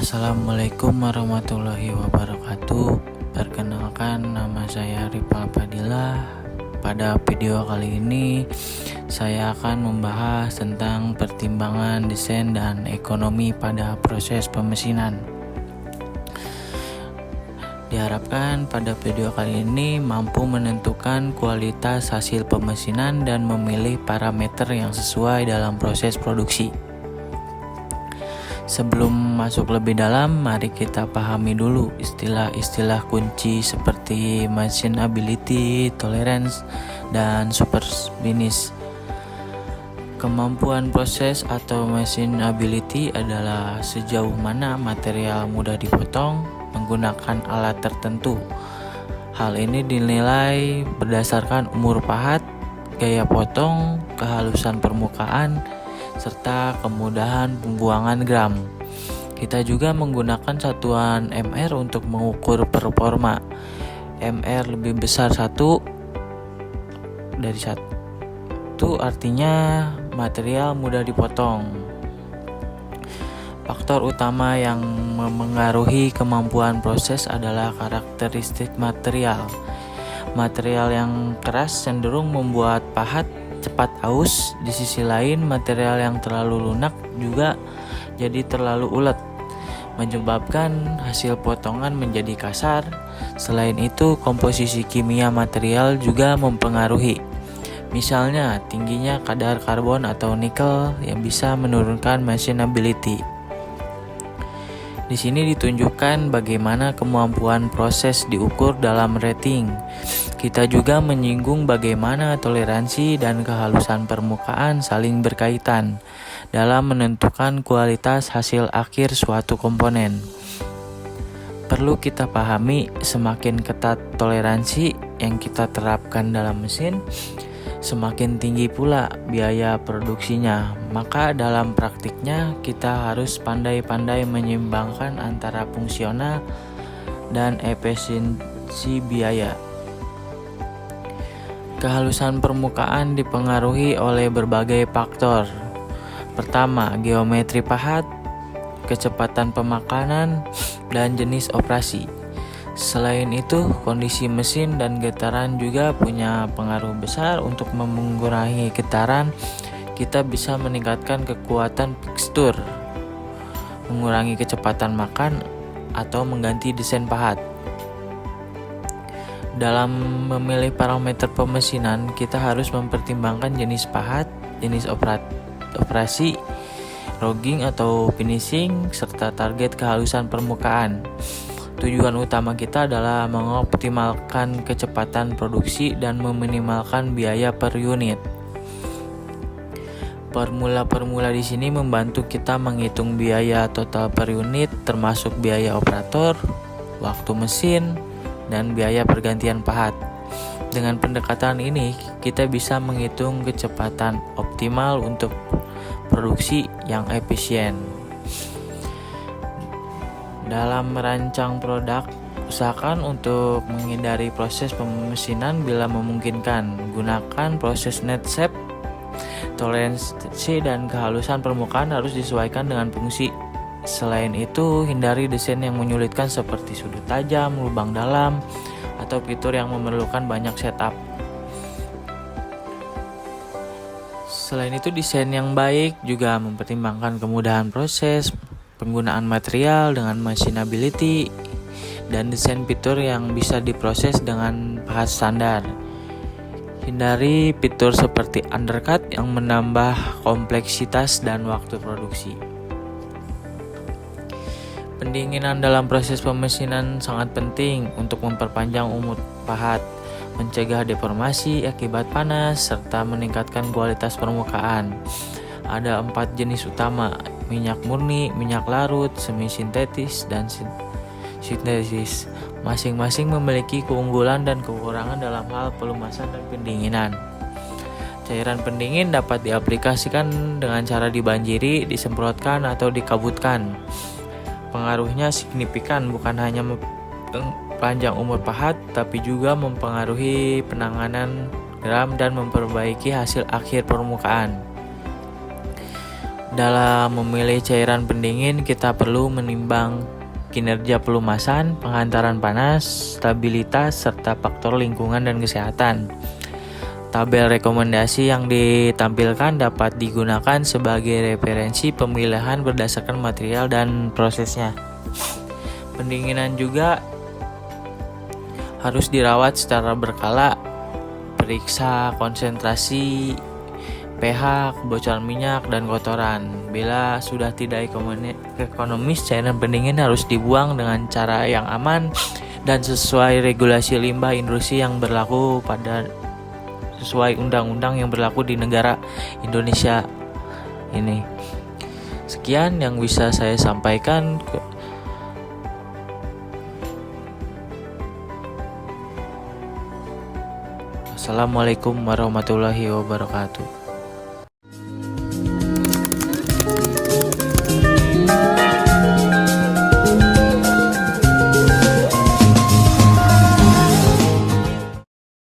Assalamualaikum warahmatullahi wabarakatuh. Perkenalkan, nama saya Ripal Fadilah. Pada video kali ini saya akan membahas tentang pertimbangan desain dan ekonomi pada proses pemesinan. Diharapkan pada video kali ini mampu menentukan kualitas hasil pemesinan dan memilih parameter yang sesuai dalam proses produksi. Sebelum masuk lebih dalam, mari kita pahami dulu istilah-istilah kunci seperti machinability, tolerance, dan superfinish. Kemampuan proses atau machinability adalah sejauh mana material mudah dipotong menggunakan alat tertentu. Hal ini dinilai berdasarkan umur pahat, gaya potong, kehalusan permukaan, serta kemudahan pembuangan gram. Kita juga menggunakan satuan MR untuk mengukur performa. MR lebih besar 1 dari 1 artinya material mudah dipotong. Faktor utama yang memengaruhi kemampuan proses adalah karakteristik material. Material yang keras cenderung membuat pahat cepat aus. Di sisi lain, material yang terlalu lunak juga jadi terlalu ulet, menyebabkan hasil potongan menjadi kasar. Selain itu, komposisi kimia material juga mempengaruhi. Misalnya, tingginya kadar karbon atau nikel yang bisa menurunkan machinability. Di sini ditunjukkan bagaimana kemampuan proses diukur dalam rating. Kita juga menyinggung bagaimana toleransi dan kehalusan permukaan saling berkaitan dalam menentukan kualitas hasil akhir suatu komponen. Perlu kita pahami, semakin ketat toleransi yang kita terapkan dalam mesin, semakin tinggi pula biaya produksinya. Maka dalam praktiknya kita harus pandai-pandai menyeimbangkan antara fungsional dan efisiensi biaya. Kehalusan permukaan dipengaruhi oleh berbagai faktor. Pertama, geometri pahat, kecepatan pemakanan, dan jenis operasi. Selain itu, kondisi mesin dan getaran juga punya pengaruh besar. Untuk mengurangi getaran, kita bisa meningkatkan kekuatan fixture, mengurangi kecepatan makan, atau mengganti desain pahat. Dalam memilih parameter pemesinan, kita harus mempertimbangkan jenis pahat, jenis operasi, rogging atau finishing, serta target kehalusan permukaan. Tujuan utama kita adalah mengoptimalkan kecepatan produksi dan meminimalkan biaya per unit. Formula-formula di sini membantu kita menghitung biaya total per unit, termasuk biaya operator, waktu mesin, dan biaya pergantian pahat. Dengan pendekatan ini, kita bisa menghitung kecepatan optimal untuk produksi yang efisien. Dalam merancang produk, usahakan untuk menghindari proses pemesinan bila memungkinkan. Gunakan proses net shape. Toleransi dan kehalusan permukaan harus disesuaikan dengan fungsi. Selain itu, hindari desain yang menyulitkan seperti sudut tajam, lubang dalam, atau fitur yang memerlukan banyak setup. Selain itu, desain yang baik juga mempertimbangkan kemudahan proses, penggunaan material dengan machinability, dan desain fitur yang bisa diproses dengan pahat standar. Hindari fitur seperti undercut yang menambah kompleksitas dan waktu produksi. Pendinginan dalam proses pemesinan sangat penting untuk memperpanjang umur pahat, mencegah deformasi akibat panas, serta meningkatkan kualitas permukaan. Ada 4 jenis utama: minyak murni, minyak larut, semi sintetis, dan sintesis. Masing-masing memiliki keunggulan dan kekurangan dalam hal pelumasan dan pendinginan. Cairan pendingin dapat diaplikasikan dengan cara dibanjiri, disemprotkan, atau dikabutkan. Pengaruhnya signifikan, bukan hanya memperpanjang umur pahat, tapi juga mempengaruhi penanganan gram dan memperbaiki hasil akhir permukaan. Dalam memilih cairan pendingin, kita perlu menimbang kinerja pelumasan, penghantaran panas, stabilitas, serta faktor lingkungan dan kesehatan. Tabel rekomendasi yang ditampilkan dapat digunakan sebagai referensi pemilihan berdasarkan material dan prosesnya. Pendinginan juga harus dirawat secara berkala, periksa konsentrasi, pH, kebocoran minyak, dan kotoran. Bila sudah tidak ekonomis, cairan pendingin harus dibuang dengan cara yang aman dan sesuai regulasi limbah industri yang berlaku sesuai undang-undang yang berlaku di negara Indonesia ini. Sekian yang bisa saya sampaikan. Assalamualaikum warahmatullahi wabarakatuh.